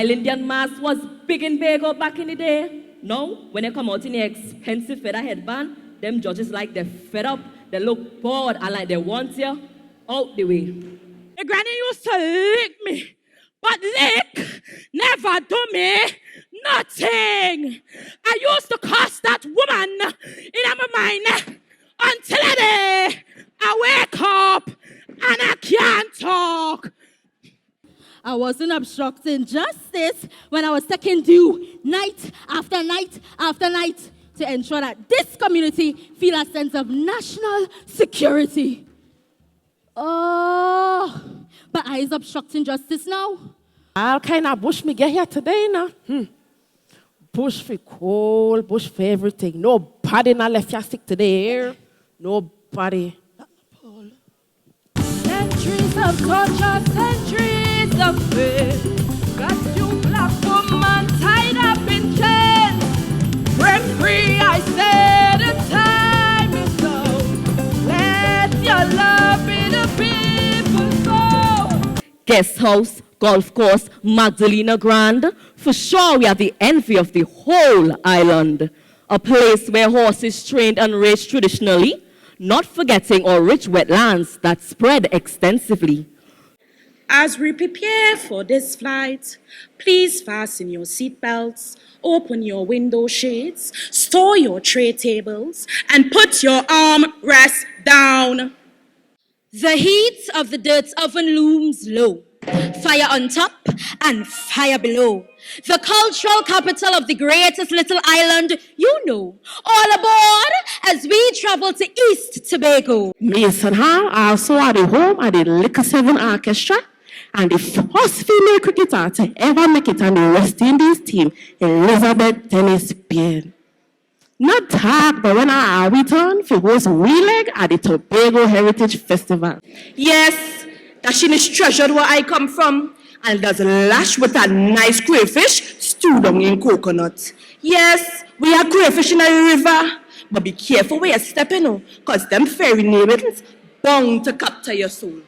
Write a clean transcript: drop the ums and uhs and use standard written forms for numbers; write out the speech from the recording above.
While Indian mask was big in Bago back in the day, now, when they come out in the expensive feather headband, them judges like they're fed up, they look bored, and like they want you out the way. My granny used to lick me, but lick never do me nothing. I used to curse that woman in my mind until a day I wake up and I can't talk. I wasn't obstructing justice when I was taking due night after night after night to ensure that this community feel a sense of national security. Oh, but I is obstructing justice now. All kind of bush me get here today now. Bush for coal, bush for everything. Nobody not left your sick today. Nobody. Centuries of torture, centuries of pain. Got you black woman tied up in chains. Break free, I say the time is now. Let your love be the people's soul. Guest house, golf course, Magdalena Grand. For sure, we are the envy of the whole island. A place where horses trained and raced traditionally, not forgetting our rich wetlands that spread extensively. As we prepare for this flight, please fasten your seatbelts, open your window shades, store your tray tables, and put your armrests down. The heat of the dirt oven looms low. Fire on top and fire below. The cultural capital of the greatest little island, you know. All aboard as we travel to East Tobago. Me and her also at the home at the Liquor 7 Orchestra and the first female cricketer to ever make it on the West Indies team, Elizabeth Dennis Beard. Not talk, but when I return for host Wheeleg at the Tobago Heritage Festival. Yes, that she is treasured where I come from, and does lash with a nice crayfish stewed on in coconut. Yes, we are crayfish in a river, but be careful where you're stepping on, because them fairy neighbors bound to capture your soul.